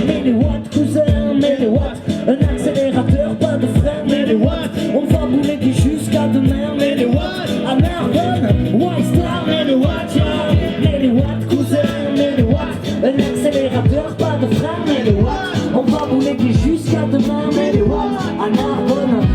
Mais les watts, cousin, mais les watts. Un accélérateur, pas de frein, mais les watts. On va bouler jusqu'à demain, mais les watts. À Narbonne, White Star, mais les watts, yeah. Mais les watts, cousin, mais les watts. Un accélérateur, pas de frein, mais les watts. On va bouler jusqu'à demain, mais les watts. À Narbonne,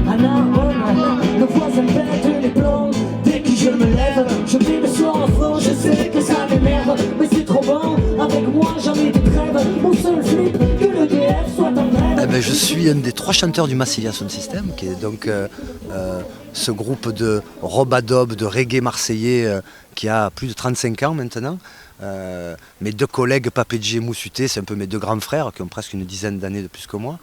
le voisin pète les plombs. Dès que je me lève, je fais le soir à fond. Je sais que ça m'énerve, mais c'est trop bon. Avec moi, jamais de trêve. Mon seul flip, que le DF soit en grève. Je suis un des 3 chanteurs du Massilia Sound System, qui est donc ce groupe de rob-a-dob, de reggae marseillais qui a plus de 35 ans maintenant. Mes 2 collègues, Papedji et Moussuté, c'est un peu mes 2 grands frères qui ont presque une dizaine d'années de plus que moi.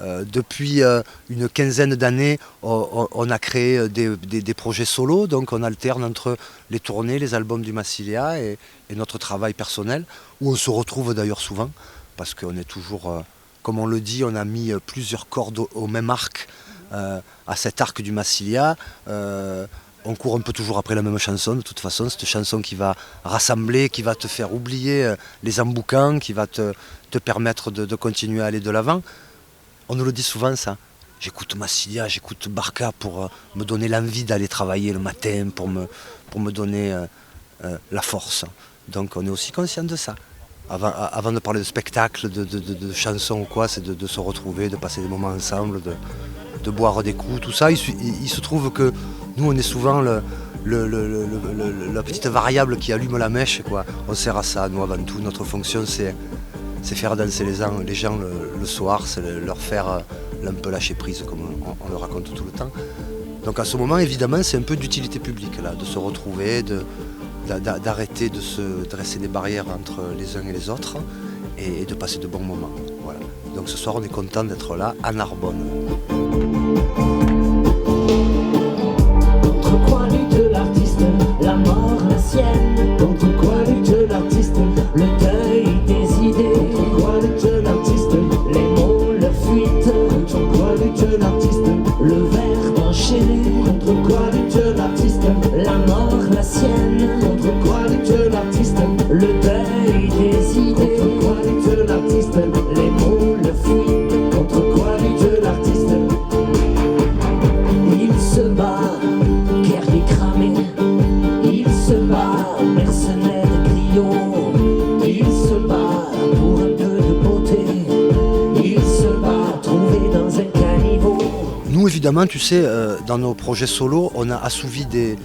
Depuis une quinzaine d'années, on a créé des projets solo, donc on alterne entre les tournées, les albums du Massilia et notre travail personnel, où on se retrouve d'ailleurs souvent, parce qu'on est toujours, comme on le dit, on a mis plusieurs cordes au même arc, à cet arc du Massilia. On court un peu toujours après la même chanson, de toute façon, cette chanson qui va rassembler, qui va te faire oublier les emboucans, qui va te permettre de continuer à aller de l'avant. On nous le dit souvent ça, j'écoute Massilia, j'écoute Barca pour me donner l'envie d'aller travailler le matin, pour me donner la force. Donc on est aussi conscient de ça. Avant de parler de spectacle, de chansons ou quoi, c'est de se retrouver, de passer des moments ensemble, de boire des coups, tout ça. Il se trouve que nous, on est souvent la petite variable qui allume la mèche, quoi. On sert à ça, nous, avant tout. Notre fonction, c'est faire danser les gens le soir, c'est leur faire un peu lâcher prise, comme on le raconte tout le temps. Donc à ce moment, évidemment, c'est un peu d'utilité publique, là, de se retrouver, d'arrêter de se dresser des barrières entre les uns et les autres et de passer de bons moments. Voilà. Donc ce soir, on est content d'être là, à Narbonne. Contre quoi lutte l'artiste, la mort, la sienne. Contre quoi lutte l'artiste, le deuil des idées. Contre quoi lutte l'artiste, les mots, la fuite. Contre quoi lutte l'artiste, le verbe enchaîné. Contre quoi lutte l'artiste, la mort, la sienne. Contre quoi lutte l'artiste, le deuil des idées. Contre quoi lutte l'artiste, les mots, la fuite. Contre quoi lutte l'artiste, il se bat. Nous, évidemment, tu sais, dans nos projets solo, on a assouvi des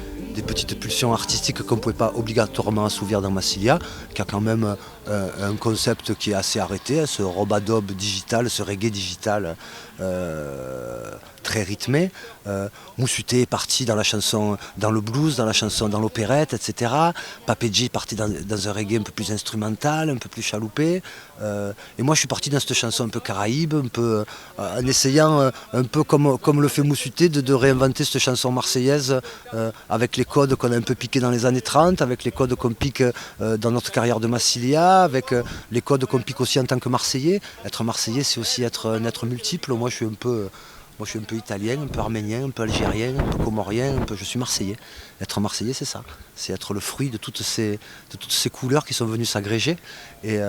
petites pulsions artistiques qu'on ne pouvait pas obligatoirement assouvir dans Massilia, qui a quand même un concept qui est assez arrêté, ce rob-a-dob digital, ce reggae digital très rythmé. Moussuté est parti dans la chanson, dans le blues, dans la chanson, dans l'opérette, etc. Papedji est parti dans un reggae un peu plus instrumental, un peu plus chaloupé. Et moi je suis parti dans cette chanson un peu caraïbe, un peu en essayant un peu comme le fait Moussuté de réinventer cette chanson marseillaise avec les codes qu'on a un peu piqués dans les années 30, avec les codes qu'on pique dans notre carrière de Massilia, avec les codes qu'on pique aussi en tant que Marseillais. Être Marseillais, c'est aussi un être multiple. Moi je suis un peu italien, un peu arménien, un peu algérien, un peu comorien, je suis marseillais. Être marseillais, c'est ça. C'est être le fruit de toutes ces couleurs qui sont venues s'agréger. Et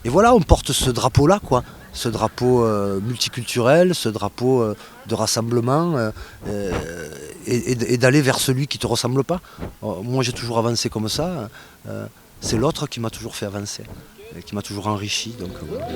voilà, on porte ce drapeau-là, quoi. Ce drapeau multiculturel, ce drapeau de rassemblement et d'aller vers celui qui ne te ressemble pas. Moi, j'ai toujours avancé comme ça. C'est l'autre qui m'a toujours fait avancer, qui m'a toujours enrichi. Donc, voilà.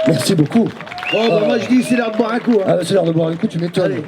Merci beaucoup. Bon, bah, moi je dis c'est l'heure de boire un coup. Hein. Ah, c'est l'heure de boire un coup, tu m'étonnes.